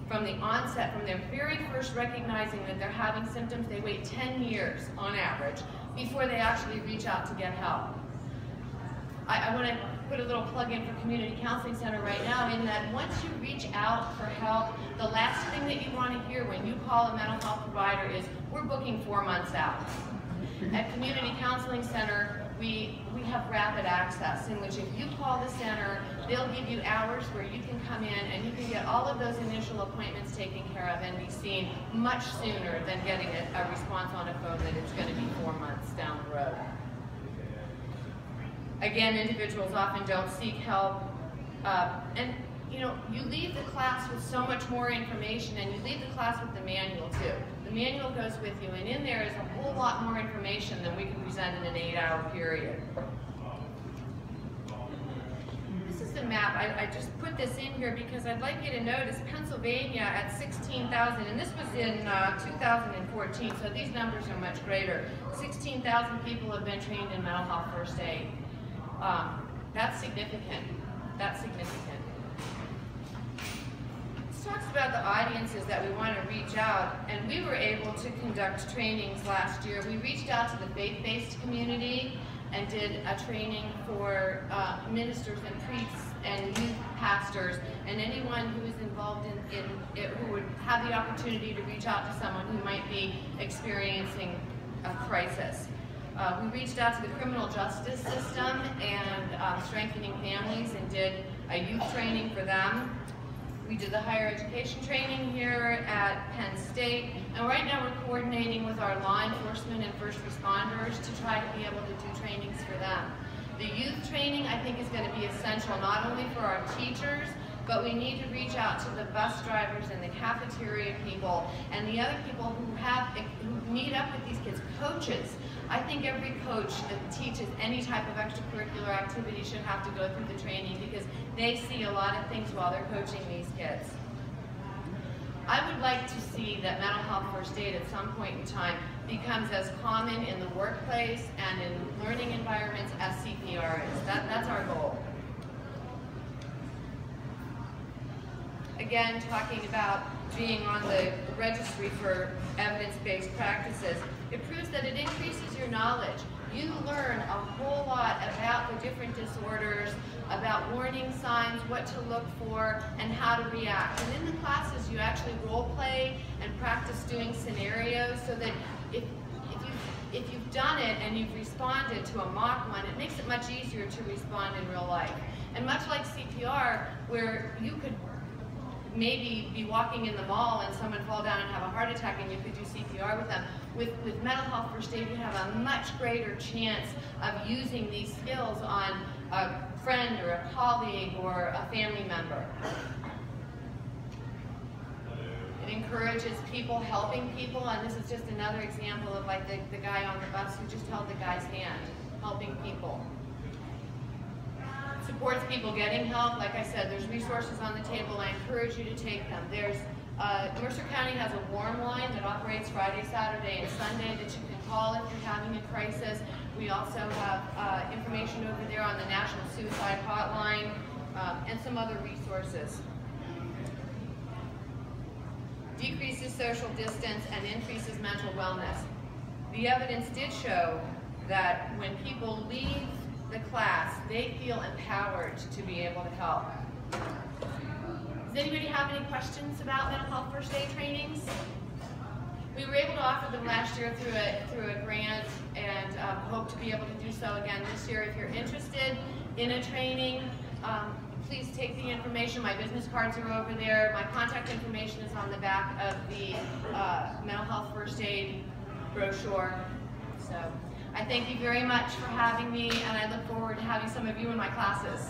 from the onset, from their very first recognizing that they're having symptoms. They wait 10 years on average before they actually reach out to get help. I want to put a little plug in for Community Counseling Center right now, in that once you reach out for help, the last thing that you want to hear when you call a mental health provider is, we're booking 4 months out. At Community Counseling Center, we have rapid access, in which if you call the center, they'll give you hours where you can come in and you can get all of those initial appointments taken care of and be seen much sooner than getting a response on a phone that it's going to be 4 months down the road. Again, individuals often don't seek help, and you know, you leave the class with so much more information, and you leave the class with the manual too. The manual goes with you, and in there is a whole lot more information than we can present in an 8-hour period. This is the map. I just put this in here because I'd like you to notice Pennsylvania at 16,000, and this was in 2014, so these numbers are much greater. 16,000 people have been trained in mental health first aid. That's significant. That's significant. This talks about the audiences that we want to reach out, and we were able to conduct trainings last year. We reached out to the faith-based community and did a training for ministers and priests and youth pastors and anyone who is involved in it, who would have the opportunity to reach out to someone who might be experiencing a crisis. We reached out to the criminal justice system and strengthening families and did a youth training for them. We did the higher education training here at Penn State, and right now we're coordinating with our law enforcement and first responders to try to be able to do trainings for them. The youth training, I think, is going to be essential not only for our teachers, but we need to reach out to the bus drivers and the cafeteria people and the other people who meet up with these kids, coaches. I think every coach that teaches any type of extracurricular activity should have to go through the training, because they see a lot of things while they're coaching these kids. I would like to see that mental health first aid at some point in time becomes as common in the workplace and in learning environments as CPR is. That's our goal. Again, talking about being on the registry for evidence-based practices, it proves that it increases your knowledge. You learn a whole lot about the different disorders, about warning signs, what to look for, and how to react. And in the classes, you actually role play and practice doing scenarios, so that if you've done it and you've responded to a mock one, it makes it much easier to respond in real life. And much like CPR, where you could maybe be walking in the mall and someone fall down and have a heart attack and you could do CPR with them. With mental health first aid, you have a much greater chance of using these skills on a friend or a colleague or a family member. It encourages people helping people, and this is just another example of like the guy on the bus who just held the guy's hand, helping people. Supports people getting help. Like I said, there's resources on the table. I encourage you to take them. There's Mercer County has a warm line that operates Friday, Saturday, and Sunday that you can call if you're having a crisis. We also have information over there on the National Suicide Hotline and some other resources. Decreases social distance and increases mental wellness. The evidence did show that when people leave the class, they feel empowered to be able to help. Does anybody have any questions about mental health first aid trainings? We were able to offer them last year through a grant, and hope to be able to do so again this year. If you're interested in a training, please take the information. My business cards are over there. My contact information is on the back of the mental health first aid brochure. So I thank you very much for having me, and I look forward to having some of you in my classes.